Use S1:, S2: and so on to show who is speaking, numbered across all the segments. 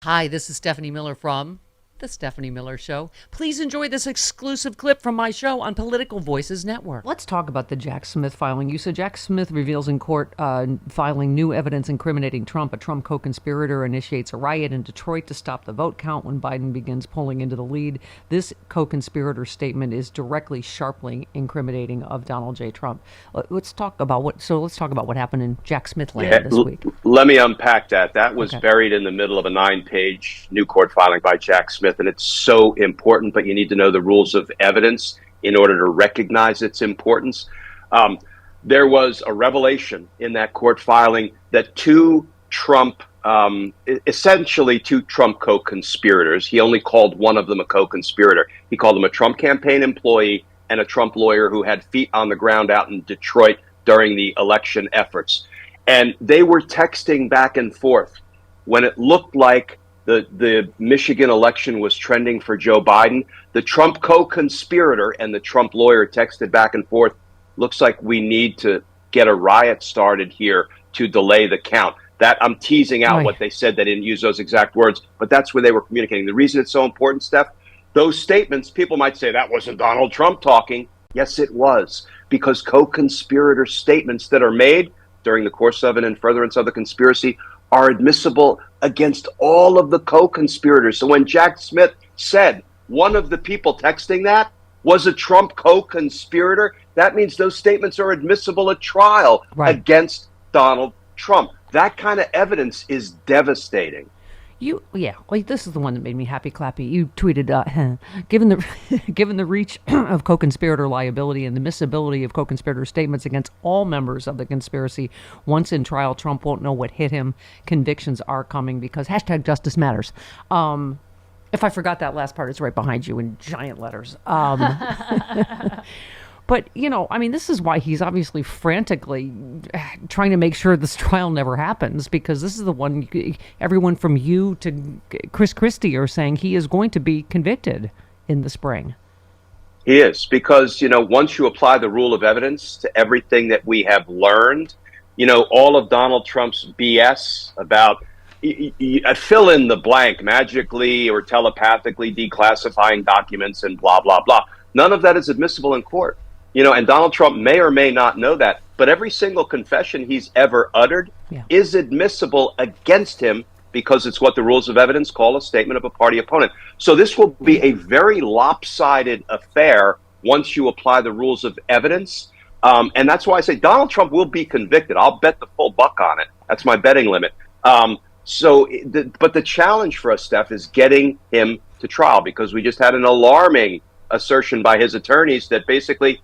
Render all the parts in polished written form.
S1: Hi, this is Stephanie Miller from The Stephanie Miller Show. Please enjoy this exclusive clip from my show on Political Voices Network. Let's talk about the Jack Smith filing. You said Jack Smith reveals in court filing new evidence incriminating Trump. A Trump co-conspirator initiates a riot in Detroit to stop the vote count when Biden begins pulling into the lead. This co-conspirator statement is directly, sharply incriminating of Donald J. Trump. Let's talk about what happened in Jack Smith land this week.
S2: Let me unpack that. That was buried in the middle of a 9-page new court filing by Jack Smith. And it's so important, but you need to know the rules of evidence in order to recognize its importance. There was a revelation in that court filing that essentially two Trump co-conspirators, he only called one of them a co-conspirator. He called them a Trump campaign employee and a Trump lawyer who had feet on the ground out in Detroit during the election efforts. And they were texting back and forth when it looked like the Michigan election was trending for Joe Biden. The Trump co-conspirator and the Trump lawyer texted back and forth, looks like we need to get a riot started here to delay the count. That I'm teasing out what they said. They didn't use those exact words, but that's where they were communicating. The reason it's so important, Steph, those statements, people might say that wasn't Donald Trump talking. Yes, it was, because co-conspirator statements that are made during the course of and in furtherance of the conspiracy are admissible against all of the co-conspirators. So when Jack Smith said one of the people texting that was a Trump co-conspirator, that means those statements are admissible at trial against Donald Trump. That kind of evidence is devastating.
S1: This is the one that made me happy clappy. You tweeted, given the reach of co-conspirator liability and the miscibility of co-conspirator statements against all members of the conspiracy, once in trial, Trump won't know what hit him. Convictions are coming because #justice matters. If I forgot that last part, it's right behind you in giant letters. But, this is why he's obviously frantically trying to make sure this trial never happens, because this is the one everyone from you to Chris Christie are saying he is going to be convicted in the spring.
S2: He is, because, once you apply the rule of evidence to everything that we have learned, all of Donald Trump's BS about fill in the blank magically or telepathically declassifying documents and blah, blah, blah. None of that is admissible in court. And Donald Trump may or may not know that, but every single confession he's ever uttered is admissible against him because it's what the rules of evidence call a statement of a party opponent. So this will be a very lopsided affair once you apply the rules of evidence. And that's why I say Donald Trump will be convicted. I'll bet the full buck on it. That's my betting limit. But the challenge for us, Steph, is getting him to trial, because we just had an alarming assertion by his attorneys that basically,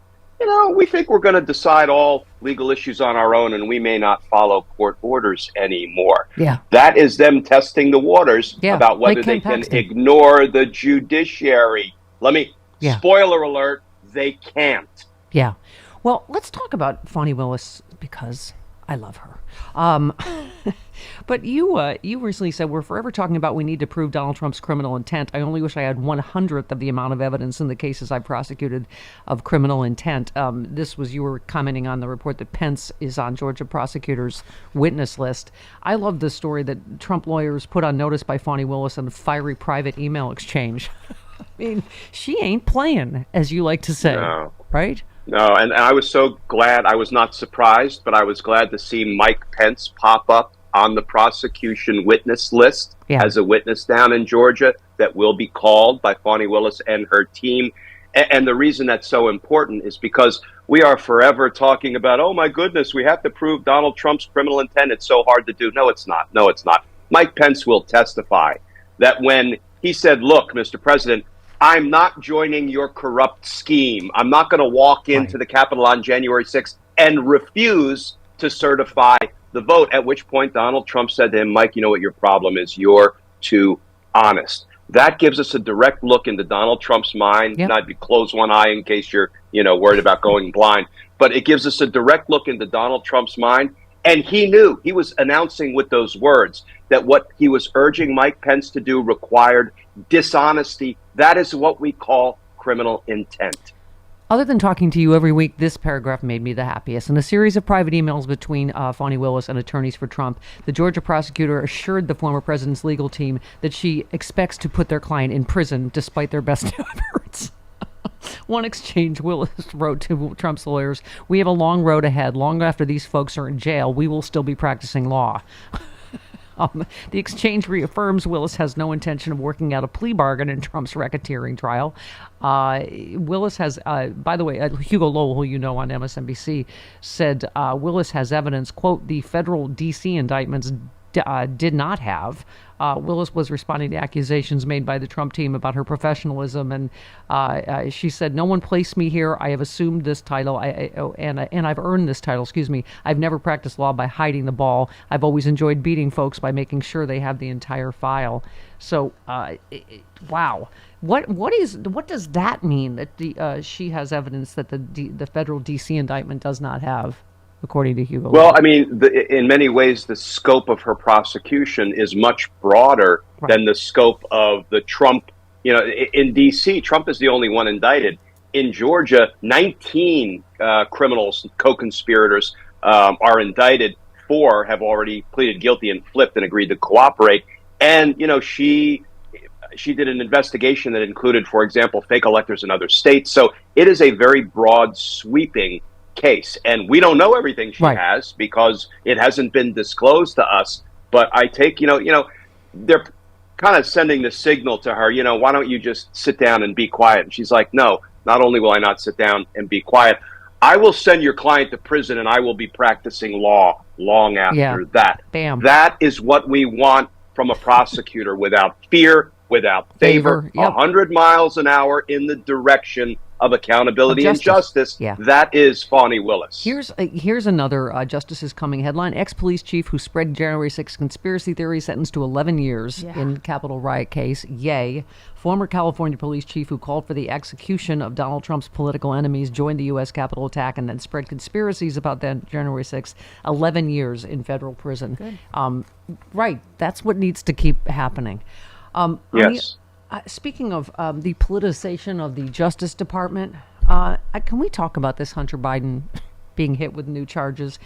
S2: we think we're going to decide all legal issues on our own and we may not follow court orders anymore.
S1: Yeah.
S2: That is them testing the waters about whether they can ignore the judiciary. Spoiler alert, they can't.
S1: Yeah. Well, let's talk about Fani Willis, because I love her. But you recently said we're forever talking about we need to prove Donald Trump's criminal intent. I only wish I had 1/100th of the amount of evidence in the cases I prosecuted of criminal intent. You were commenting on the report that Pence is on Georgia prosecutors' witness list. I love the story that Trump lawyers put on notice by Fani Willis in a fiery private email exchange. I mean, she ain't playing, as you like to say, right?
S2: No, and I was so glad. I was not surprised, but I was glad to see Mike Pence pop up on the prosecution witness list as a witness down in Georgia that will be called by Fani Willis and her team. And the reason that's so important is because we are forever talking about, oh my goodness, we have to prove Donald Trump's criminal intent. It's so hard to do. No, it's not. No, it's not. Mike Pence will testify that when he said, look, Mr. President, I'm not joining your corrupt scheme. I'm not going to walk into the Capitol on January 6th and refuse to certify the vote, at which point Donald Trump said to him, Mike, you know what your problem is? You're too honest. That gives us a direct look into Donald Trump's mind. Yep. Not close one eye in case you're, worried about going blind. But it gives us a direct look into Donald Trump's mind. And he knew, he was announcing with those words that what he was urging Mike Pence to do required dishonesty. That is what we call criminal intent.
S1: Other than talking to you every week, this paragraph made me the happiest. In a series of private emails between Fani Willis and attorneys for Trump, the Georgia prosecutor assured the former president's legal team that she expects to put their client in prison despite their best efforts. One exchange, Willis wrote to Trump's lawyers, "We have a long road ahead. Long after these folks are in jail, we will still be practicing law." The exchange reaffirms Willis has no intention of working out a plea bargain in Trump's racketeering trial. Willis has, by the way, Hugo Lowell, who you know on MSNBC, said Willis has evidence, quote, the federal D.C. indictments did not have. Willis was responding to accusations made by the Trump team about her professionalism, and she said, "No one placed me here. I have assumed this title, and I've earned this title. Excuse me. I've never practiced law by hiding the ball. I've always enjoyed beating folks by making sure they have the entire file." So, wow. What does that mean that she has evidence that the federal D.C. indictment does not have? According to Hugo.
S2: Well, I mean, in many ways, the scope of her prosecution is much broader than the scope of the Trump. In D.C., Trump is the only one indicted. In Georgia, 19 criminals, co-conspirators are indicted. 4 have already pleaded guilty and flipped and agreed to cooperate. And, she did an investigation that included, for example, fake electors in other states. So it is a very broad, sweeping case, and we don't know everything she has because it hasn't been disclosed to us. But I take, they're kind of sending the signal to her, why don't you just sit down and be quiet? And she's like, no, not only will I not sit down and be quiet, I will send your client to prison and I will be practicing law long after that.
S1: Bam.
S2: That is what we want from a prosecutor, without fear, without favor, 100 miles an hour in the direction of accountability and justice.
S1: Yeah.
S2: That is Fani Willis.
S1: Here's another Justice is Coming headline. Ex-police chief who spread January 6th conspiracy theory sentenced to 11 years in Capitol riot case. Yay. Former California police chief who called for the execution of Donald Trump's political enemies joined the U.S. Capitol attack and then spread conspiracies about that January 6th. 11 years in federal prison. Right. That's what needs to keep happening.
S2: Yes.
S1: Speaking of the politicization of the Justice Department, can we talk about this Hunter Biden being hit with new charges?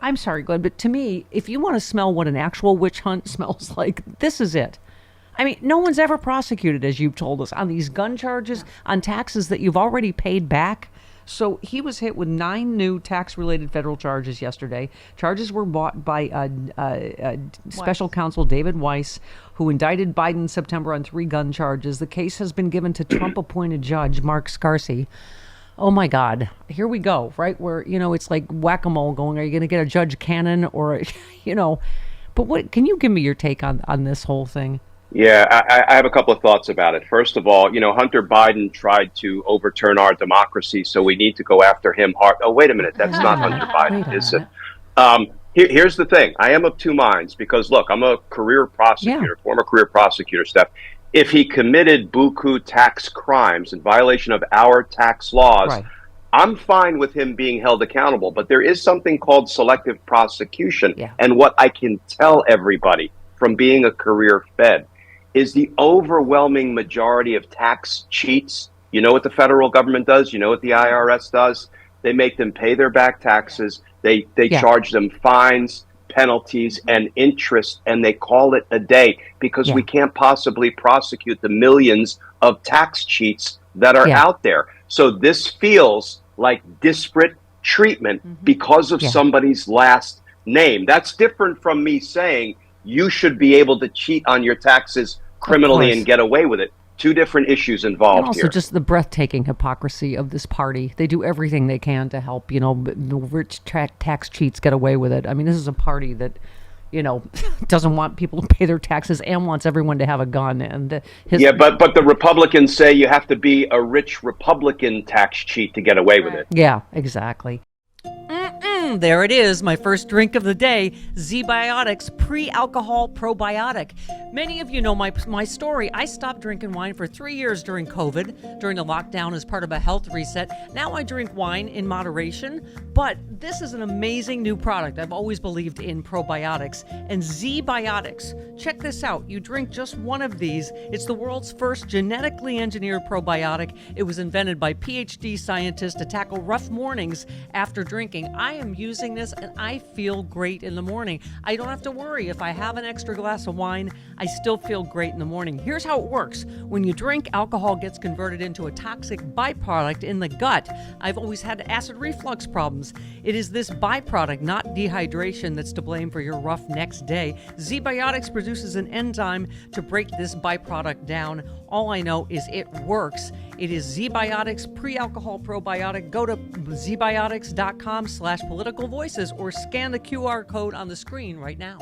S1: I'm sorry, Glenn, but to me, if you want to smell what an actual witch hunt smells like, this is it. I mean, no one's ever prosecuted, as you've told us, on these gun charges, on taxes that you've already paid back. So he was hit with 9 new tax-related federal charges yesterday. Charges were brought by special counsel David Weiss, who indicted Biden in September on 3 gun charges. The case has been given to Trump-appointed judge Mark Scarsi. Oh, my God. Here we go, right? Where, it's like whack-a-mole going, are you going to get a Judge Cannon or, But what can you give me your take on this whole thing?
S2: Yeah, I have a couple of thoughts about it. First of all, Hunter Biden tried to overturn our democracy, so we need to go after him hard. Oh, wait a minute. That's not Hunter Biden, is it? Here's the thing. I am of two minds because, look, I'm a career prosecutor, former career prosecutor, Steph. If he committed buku tax crimes in violation of our tax laws, I'm fine with him being held accountable. But there is something called selective prosecution. And what I can tell everybody from being a career Fed is the overwhelming majority of tax cheats. You know what the federal government does? You know what the IRS does? They make them pay their back taxes. They charge them fines, penalties, and interest, and they call it a day because we can't possibly prosecute the millions of tax cheats that are out there. So this feels like disparate treatment because of somebody's last name. That's different from me saying you should be able to cheat on your taxes criminally and get away with it. Two different issues involved
S1: and also
S2: here.
S1: Just the breathtaking hypocrisy of this party. They do everything they can to help, the rich tax cheats get away with it. I mean, this is a party that, doesn't want people to pay their taxes and wants everyone to have a gun. And
S2: but the Republicans say you have to be a rich Republican tax cheat to get away with it.
S1: Yeah, exactly. There it is, my first drink of the day, ZBiotics Pre-Alcohol Probiotic. Many of you know my story. I stopped drinking wine for 3 years during COVID, during the lockdown as part of a health reset. Now I drink wine in moderation, but this is an amazing new product. I've always believed in probiotics. And ZBiotics, check this out. You drink just one of these. It's the world's first genetically engineered probiotic. It was invented by PhD scientists to tackle rough mornings after drinking. I am using this and I feel great in the morning. I don't have to worry if I have an extra glass of wine, I still feel great in the morning. Here's how it works. When you drink, alcohol gets converted into a toxic byproduct in the gut. I've always had acid reflux problems. It is this byproduct, not dehydration, that's to blame for your rough next day. ZBiotics produces an enzyme to break this byproduct down. All I know is it works. It is ZBiotics Pre-Alcohol Probiotic. Go to zbiotics.com/politicalvoices or scan the QR code on the screen right now.